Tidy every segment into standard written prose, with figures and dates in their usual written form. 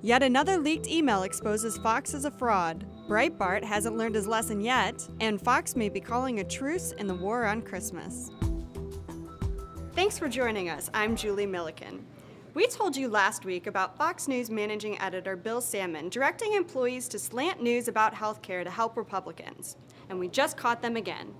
Yet another leaked email exposes Fox as a fraud. Breitbart hasn't learned his lesson yet, and Fox may be calling a truce in the war on Christmas. Thanks for joining us. I'm Julie Millican. We told you last week about Fox News managing editor Bill Salmon directing employees to slant news about healthcare to help Republicans. And we just caught them again.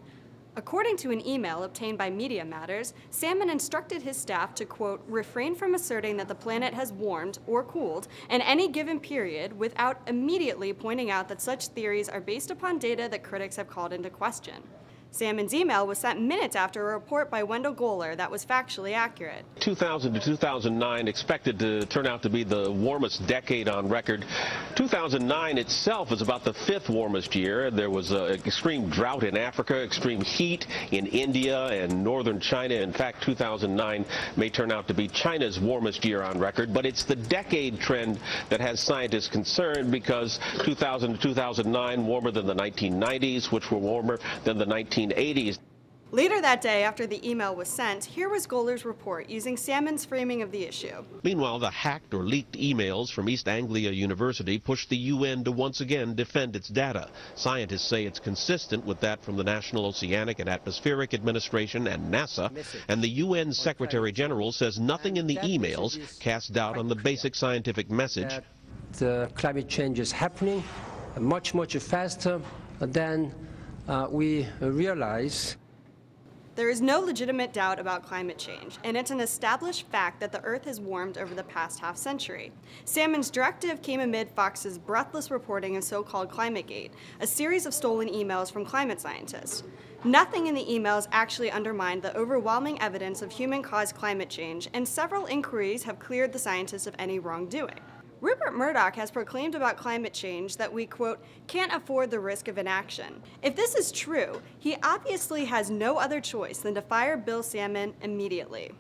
According to an email obtained by Media Matters, Salmon instructed his staff to, quote, refrain from asserting that the planet has warmed or cooled in any given period without immediately pointing out that such theories are based upon data that critics have called into question. Salmon's email was sent minutes after a report by Wendell Goler that was factually accurate. 2000 to 2009 expected to turn out to be the warmest decade on record. 2009 itself is about the 5th warmest year. There was an extreme drought in Africa, extreme heat in India and northern China. In fact, 2009 may turn out to be China's warmest year on record, but it's the decade trend that has scientists concerned because 2000 to 2009 warmer than the 1990s, which were warmer than the 1980s. Later that day, after the email was sent, here was Goler's report using Salmon's framing of the issue. Meanwhile, the hacked or leaked emails from East Anglia University pushed the UN to once again defend its data. Scientists say it's consistent with that from the National Oceanic and Atmospheric Administration and NASA, and the UN Secretary General says nothing in the emails casts doubt on the basic scientific message. The climate change is happening much faster than we realize. There is no legitimate doubt about climate change, and it's an established fact that the Earth has warmed over the past half-century. Salmon's directive came amid Fox's breathless reporting of so-called ClimateGate, a series of stolen emails from climate scientists. Nothing in the emails actually undermined the overwhelming evidence of human-caused climate change, and several inquiries have cleared the scientists of any wrongdoing. Rupert Murdoch has proclaimed about climate change that we, quote, can't afford the risk of inaction. If this is true, he obviously has no other choice than to fire Bill Salmon immediately.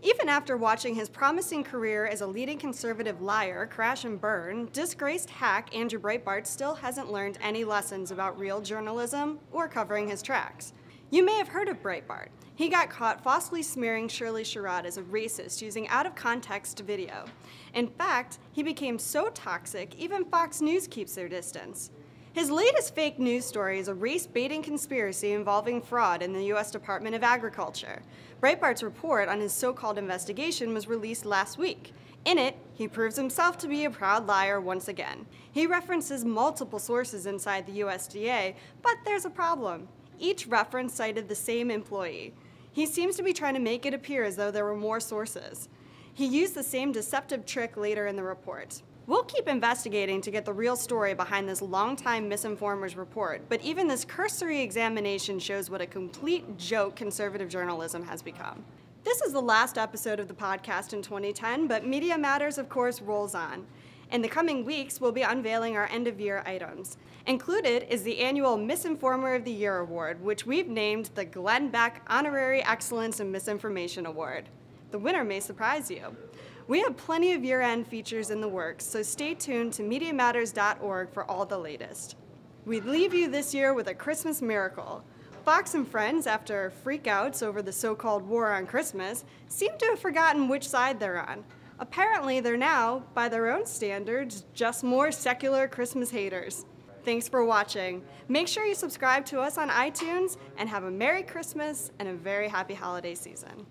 Even after watching his promising career as a leading conservative liar crash and burn, disgraced hack Andrew Breitbart still hasn't learned any lessons about real journalism or covering his tracks. You may have heard of Breitbart. He got caught falsely smearing Shirley Sherrod as a racist using out-of-context video. In fact, he became so toxic, even Fox News keeps their distance. His latest fake news story is a race-baiting conspiracy involving fraud in the U.S. Department of Agriculture. Breitbart's report on his so-called investigation was released last week. In it, he proves himself to be a proud liar once again. He references multiple sources inside the USDA, but there's a problem. Each reference cited the same employee. He seems to be trying to make it appear as though there were more sources. He used the same deceptive trick later in the report. We'll keep investigating to get the real story behind this longtime misinformer's report, but even this cursory examination shows what a complete joke conservative journalism has become. This is the last episode of the podcast in 2010, but Media Matters, of course, rolls on. In the coming weeks, we'll be unveiling our end-of-year items. Included is the annual Misinformer of the Year Award, which we've named the Glenn Beck Honorary Excellence in Misinformation Award. The winner may surprise you. We have plenty of year-end features in the works, so stay tuned to MediaMatters.org for all the latest. We leave you this year with a Christmas miracle. Fox and friends, after freakouts over the so-called war on Christmas, seem to have forgotten which side they're on. Apparently, they're now, by their own standards, just more secular Christmas haters. Thanks for watching. Make sure you subscribe to us on iTunes, and have a Merry Christmas and a very happy holiday season.